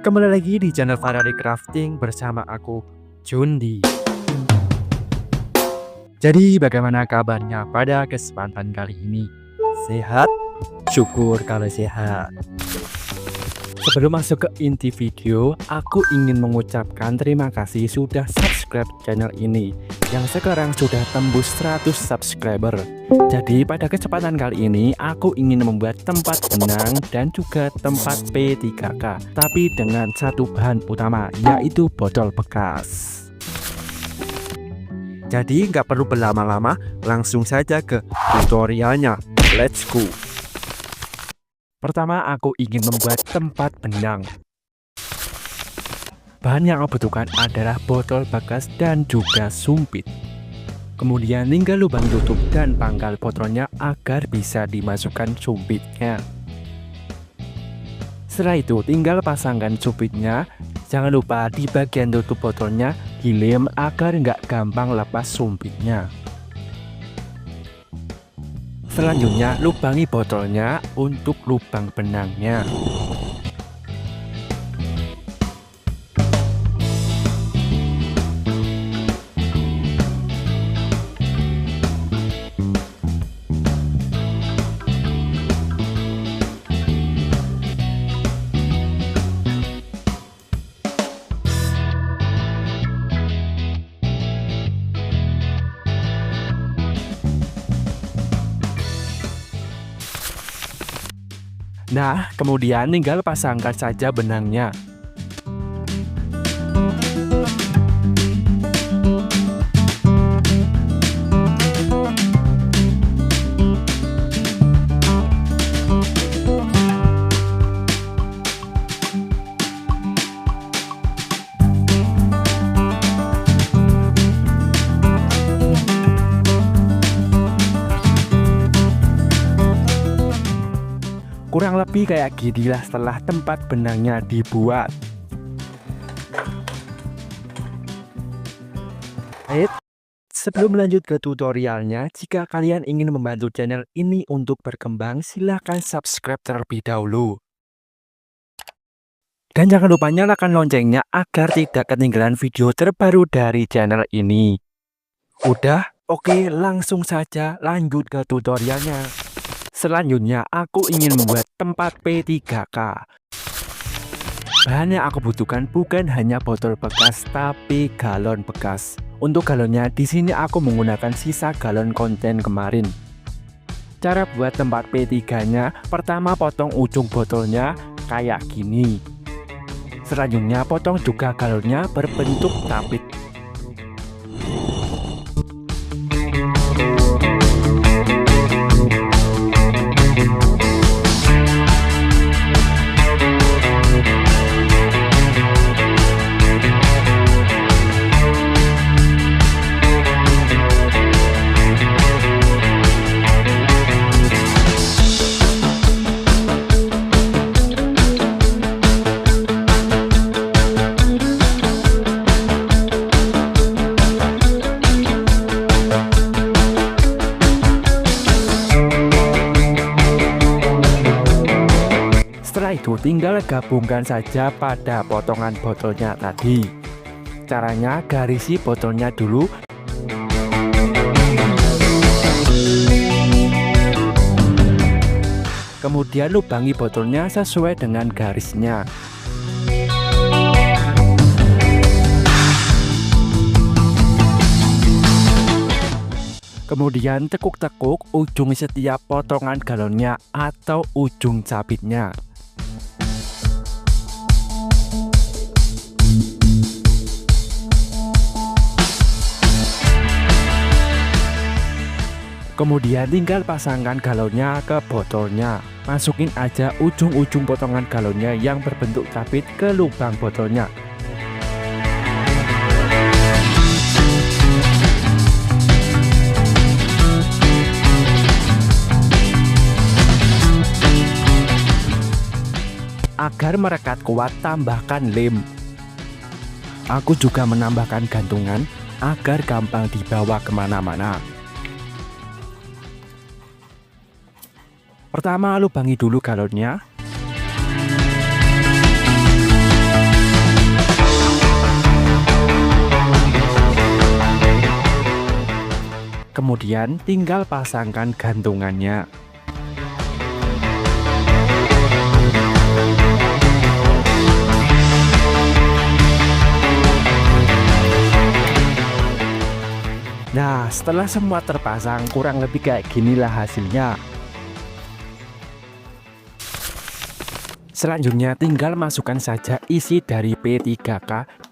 Kembali lagi di channel Faraday Crafting bersama aku, Jundi. Jadi bagaimana kabarnya pada kesempatan kali ini? Sehat? Syukur kalau sehat. Sebelum masuk ke inti video, aku ingin mengucapkan terima kasih sudah subscribe channel ini yang sekarang sudah tembus 100 subscriber. Jadi pada kesempatan kali ini aku ingin membuat tempat benang dan juga tempat P3K, tapi dengan satu bahan utama, yaitu botol bekas. Jadi nggak perlu berlama-lama, langsung saja ke tutorialnya. Let's go. Pertama, aku ingin membuat tempat benang. Bahan yang aku butuhkan adalah botol bekas dan juga sumpit. Kemudian tinggal lubang tutup dan pangkal botolnya agar bisa dimasukkan sumpitnya. Setelah itu tinggal pasangkan sumpitnya. Jangan lupa di bagian tutup botolnya dilem agar nggak gampang lepas sumpitnya. Selanjutnya lubangi botolnya untuk lubang benangnya. Nah, kemudian tinggal pasangkan saja benangnya. Kurang lebih kayak ginilah setelah tempat benangnya dibuat. Sebelum lanjut ke tutorialnya, jika kalian ingin membantu channel ini untuk berkembang, silahkan subscribe terlebih dahulu. Dan jangan lupa nyalakan loncengnya agar tidak ketinggalan video terbaru dari channel ini. Udah? Oke, langsung saja lanjut ke tutorialnya. Selanjutnya, aku ingin membuat tempat P3K. Bahan yang aku butuhkan bukan hanya botol bekas, tapi galon bekas. Untuk galonnya, di sini aku menggunakan sisa galon konten kemarin. Cara buat tempat P3-nya, pertama potong ujung botolnya kayak gini. Selanjutnya, potong juga galonnya berbentuk tapit. Setelah itu tinggal gabungkan saja pada potongan botolnya tadi. Caranya garisi botolnya dulu. Kemudian lubangi botolnya sesuai dengan garisnya. Kemudian tekuk-tekuk ujung setiap potongan galonnya atau ujung capitnya. Kemudian tinggal pasangkan galonnya ke botolnya. Masukin aja ujung-ujung potongan galonnya yang berbentuk capit ke lubang botolnya. Agar merekat kuat, tambahkan lem. Aku juga menambahkan gantungan agar gampang dibawa kemana-mana. Pertama, lubangi dulu galonnya. Kemudian tinggal pasangkan gantungannya. Nah, setelah semua terpasang, kurang lebih kayak ginilah hasilnya. Selanjutnya tinggal masukkan saja isi dari P3K.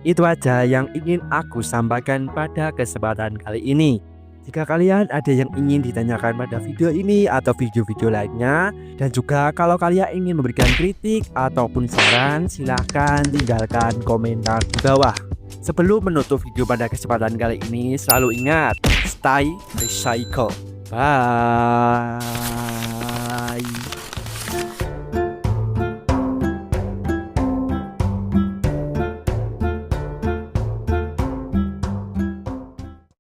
Itu aja yang ingin aku sampaikan pada kesempatan kali ini. Jika kalian ada yang ingin ditanyakan pada video ini atau video-video lainnya, dan juga kalau kalian ingin memberikan kritik ataupun saran, silahkan tinggalkan komentar di bawah. Sebelum menutup video pada kesempatan kali ini, selalu ingat, stay recycle. Bye.